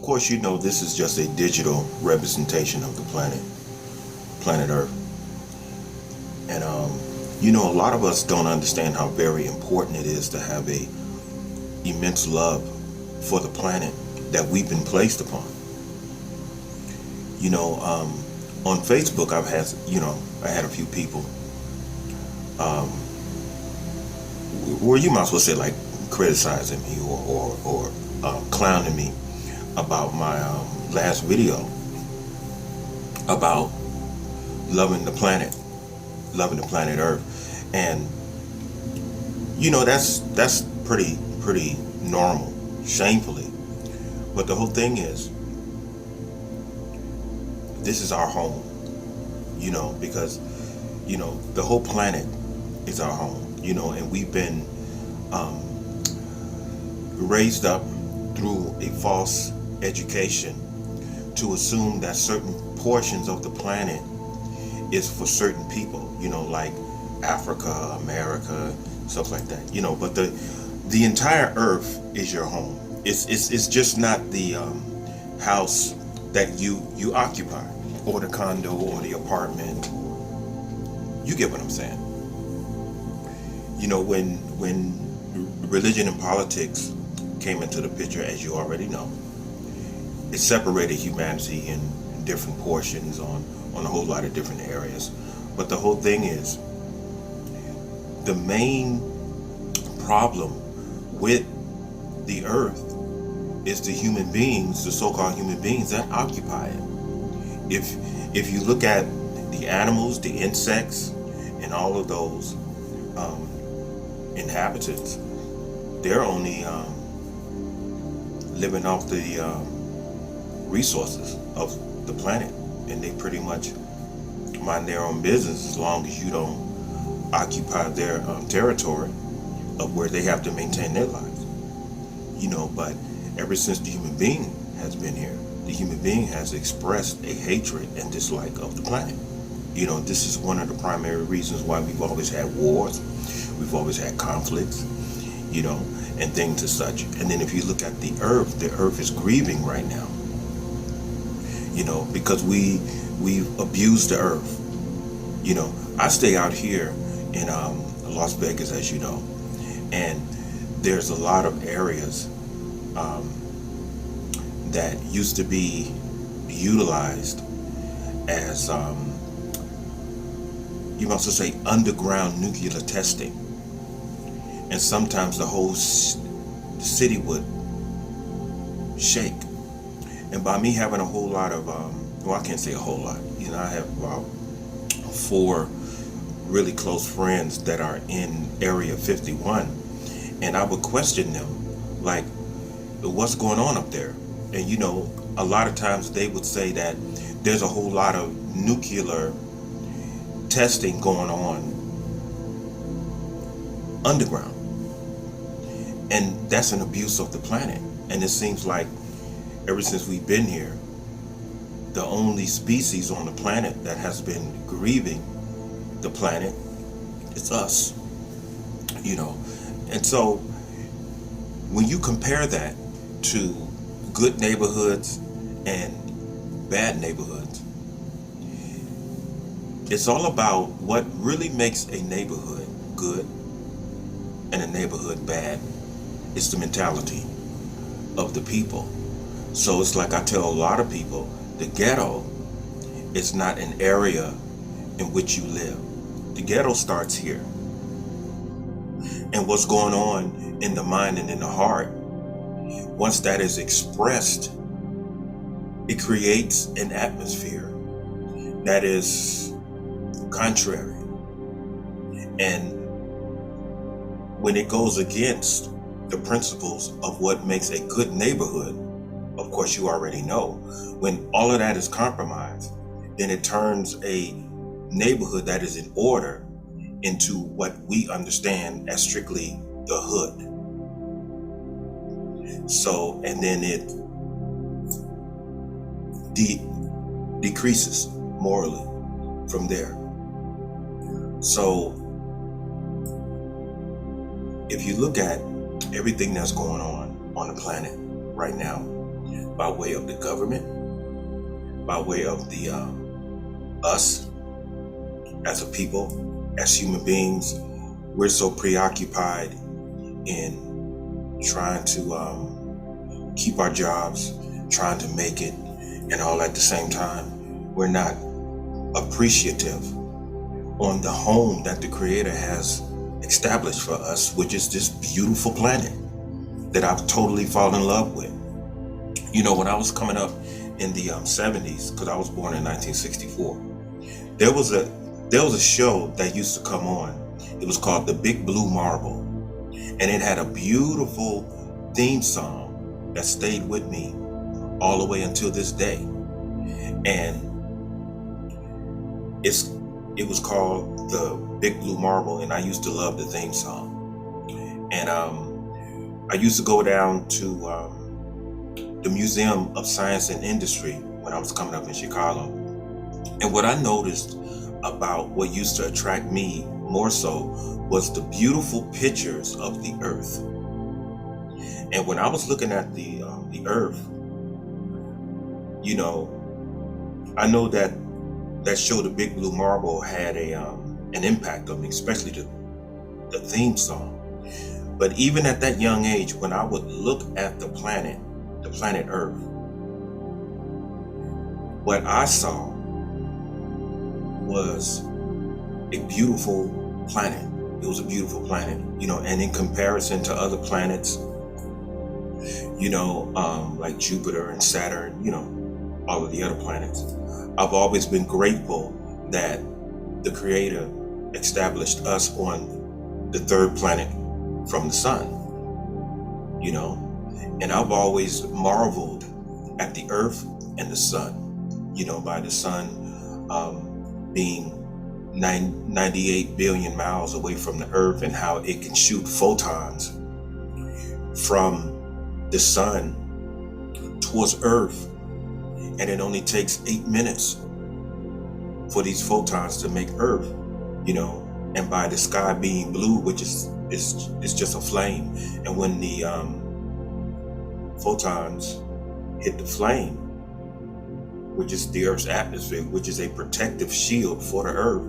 course, you know this is just a digital representation of the planet Earth. And a lot of us don't understand how very important it is to have a immense love for the planet that we've been placed upon. On Facebook, I had a few people, where you might as well say like criticizing me or clowning me about my last video about loving the planet Earth. And that's pretty normal, shamefully. But the whole thing is, this is our home, because the whole planet is our home, and we've been raised up through a false education to assume that certain portions of the planet is for certain people, like Africa, America, stuff like that, but the entire earth is your home. It's just not the house that you occupy, or the condo, or the apartment. You get what I'm saying? When religion and politics came into the picture, as you already know, it separated humanity in different portions on a whole lot of different areas. But the whole thing is, the main problem with the earth is the human beings, the so-called human beings that occupy it. If you look at the animals, the insects, and all of those inhabitants, they're only living off the resources of the planet, and they pretty much mind their own business as long as you don't occupy their territory of where they have to maintain their lives. But ever since the human being has been here, the human being has expressed a hatred and dislike of the planet. This is one of the primary reasons why we've always had wars, we've always had conflicts, and things as such. And then if you look at the earth is grieving right now, because we've abused the earth. I stay out here in Las Vegas, as you know, and there's a lot of areas that used to be utilized as you must say underground nuclear testing, and sometimes the whole city would shake. And by me having a whole lot of I can't say a whole lot, I have about 4 really close friends that are in Area 51, and I would question them, like, what's going on up there? And a lot of times they would say that there's a whole lot of nuclear testing going on underground, and that's an abuse of the planet. And it seems like ever since we've been here, the only species on the planet that has been grieving the planet is us. And so when you compare that to good neighborhoods and bad neighborhoods, it's all about what really makes a neighborhood good and a neighborhood bad. It's the mentality of the people. So it's like I tell a lot of people, the ghetto is not an area in which you live. The ghetto starts here. And what's going on in the mind and in the heart, once that is expressed, it creates an atmosphere that is contrary. And when it goes against the principles of what makes a good neighborhood, of course you already know, when all of that is compromised, then it turns a neighborhood that is in order into what we understand as strictly the hood. So, and then it decreases morally from there. So, if you look at everything that's going on the planet right now, by way of the government, by way of the us as a people, as human beings. We're so preoccupied in trying to keep our jobs, trying to make it, and all at the same time, we're not appreciative on the home that the Creator has established for us, which is this beautiful planet that I've totally fallen in love with. You know, when I was coming up in the 70s, because I was born in 1964, there was a show that used to come on. It was called The Big Blue Marble, and it had a beautiful theme song that stayed with me all the way until this day. And it was called The Big Blue Marble, and I used to love the theme song. And I used to go down to the Museum of Science and Industry when I was coming up in Chicago. And what I noticed about what used to attract me more so was the beautiful pictures of the earth. And when I was looking at the earth, you know, I know that show, The Big Blue Marble, had an impact on me, especially the theme song. But even at that young age, when I would look at the planet Earth, what I saw was a beautiful planet. It was a beautiful planet, you know, and in comparison to other planets, you know, like Jupiter and Saturn, you know, all of the other planets, I've always been grateful that the Creator established us on the third planet from the sun, you know, and I've always marveled at the earth and the sun, you know, by the sun being 98 billion miles away from the earth, and how it can shoot photons from the sun towards earth, and it only takes 8 minutes for these photons to make earth, you know, and by the sky being blue, which is just a flame, and when the photons hit the flame, which is the Earth's atmosphere, which is a protective shield for the Earth,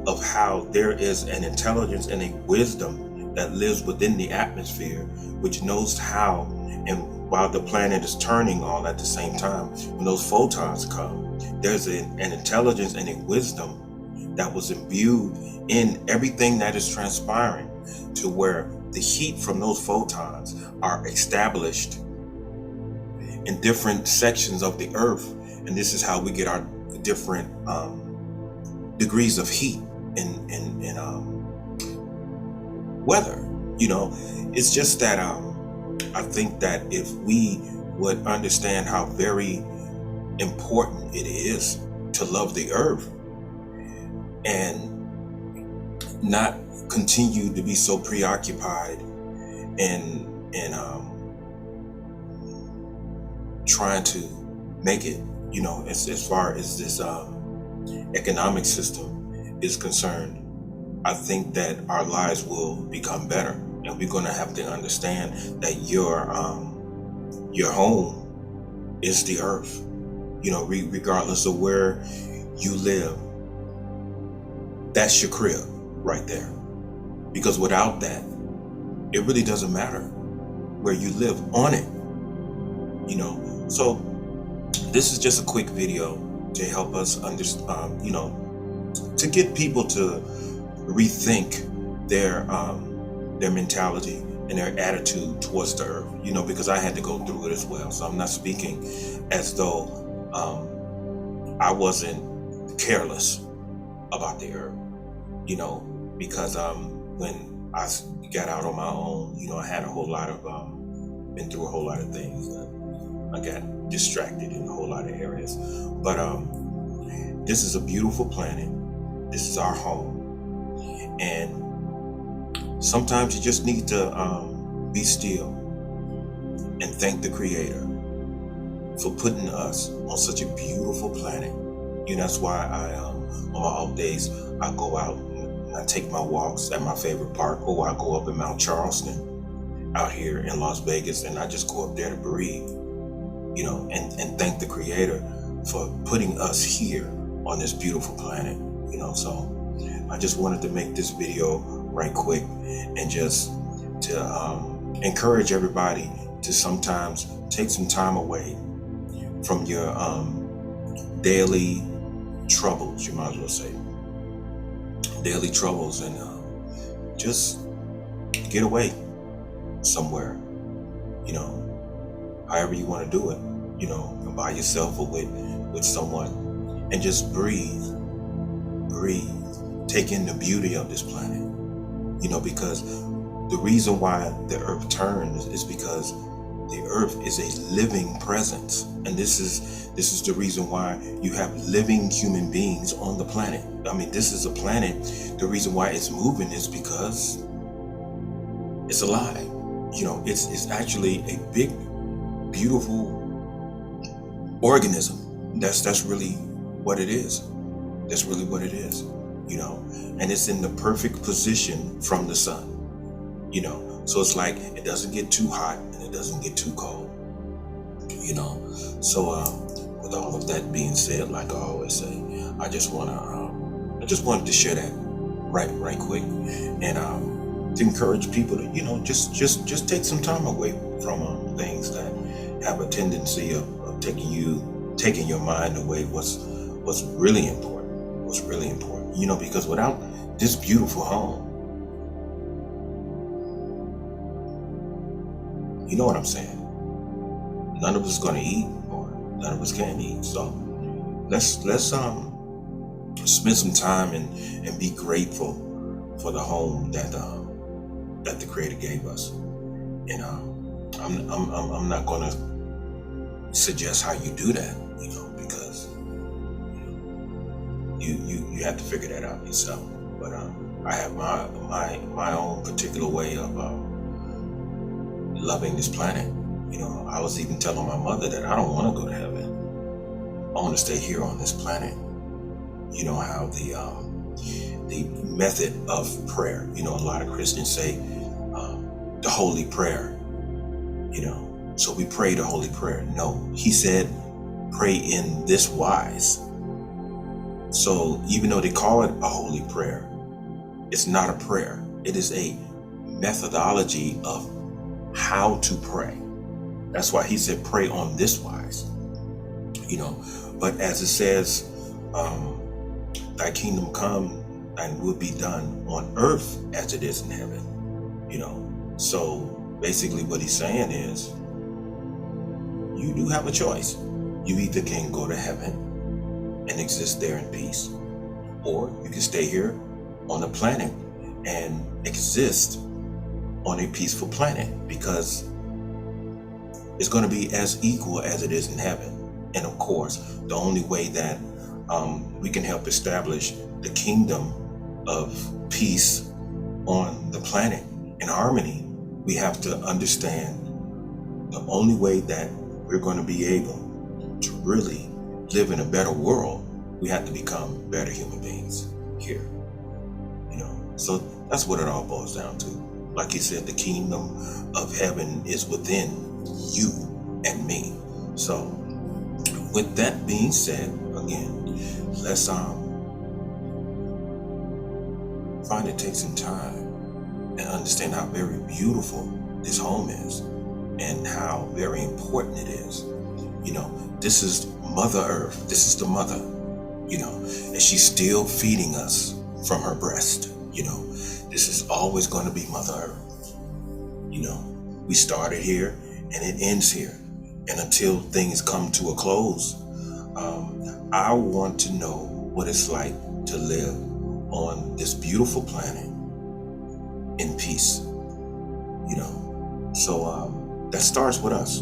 of how there is an intelligence and a wisdom that lives within the atmosphere, which knows how, and while the planet is turning all at the same time, when those photons come, there's an intelligence and a wisdom that was imbued in everything that is transpiring, to where the heat from those photons are established in different sections of the earth. And this is how we get our different degrees of heat in weather. You know, it's just that I think that if we would understand how very important it is to love the earth and not continue to be so preoccupied in trying to make it, you know, as far as this economic system is concerned, I think that our lives will become better, and we're going to have to understand that your home is the earth. You know, regardless of where you live, that's your crib right there. Because without that, it really doesn't matter where you live on it. You know, so this is just a quick video to help us understand, you know, to get people to rethink their mentality and their attitude towards the earth, you know, because I had to go through it as well. So I'm not speaking as though I wasn't careless about the earth, you know, because when I got out on my own, you know, I had a whole lot of been through a whole lot of things. I got distracted in a whole lot of areas, but this is a beautiful planet. This is our home, and sometimes you just need to be still and thank the Creator for putting us on such a beautiful planet. You know, that's why I on my off days I go out and I take my walks at my favorite park, or I go up in Mount Charleston out here in Las Vegas, and I just go up there to breathe. and thank the Creator for putting us here on this beautiful planet. So I just wanted to make this video right quick and just to encourage everybody to sometimes take some time away from your daily troubles, you might as well say, daily troubles, and just get away somewhere, however you want to do it, by yourself or with someone, and just breathe, take in the beauty of this planet, because the reason why the earth turns is because the earth is a living presence, and this is the reason why you have living human beings on the planet. I mean, this is a planet. The reason why it's moving is because it's alive. It's actually a big, beautiful organism. That's really what it is. That's really what it is. And it's in the perfect position from the sun. So it's like it doesn't get too hot and it doesn't get too cold. So with all of that being said, like I always say, I just wanted to share that right quick, and to encourage people to just take some time away from things that have a tendency of taking your mind away what's really important, because without this beautiful home, you know what I'm saying, none of us is going to eat, or none of us can eat. So let's spend some time and be grateful for the home that the Creator gave us. And I'm not going to suggest how you do that, because you have to figure that out yourself. But I have my own particular way of loving this planet. I was even telling my mother that I don't want to go to heaven. I want to stay here on this planet. How the method of prayer, a lot of Christians say the holy prayer, so we pray the holy prayer. No, he said pray in this wise. So even though they call it a holy prayer, it's not a prayer. It is a methodology of how to pray. That's why he said pray on this wise. But as it says, thy kingdom come and will be done on earth as it is in heaven. So basically what he's saying is, you do have a choice. You either can go to heaven and exist there in peace, or you can stay here on the planet and exist on a peaceful planet, because it's going to be as equal as it is in heaven. And of course, the only way that we can help establish the kingdom of peace on the planet in harmony, we have to understand the only way that we're going to be able to really live in a better world, we have to become better human beings here. So that's what it all boils down to. Like he said, the kingdom of heaven is within you and me. So with that being said, again, let's find to take some time and understand how very beautiful this home is and how very important it is. This is Mother Earth. This is the mother, and she's still feeding us from her breast. This is always going to be Mother Earth. We started here and it ends here. And until things come to a close, I want to know what it's like to live on this beautiful planet in peace. So that starts with us.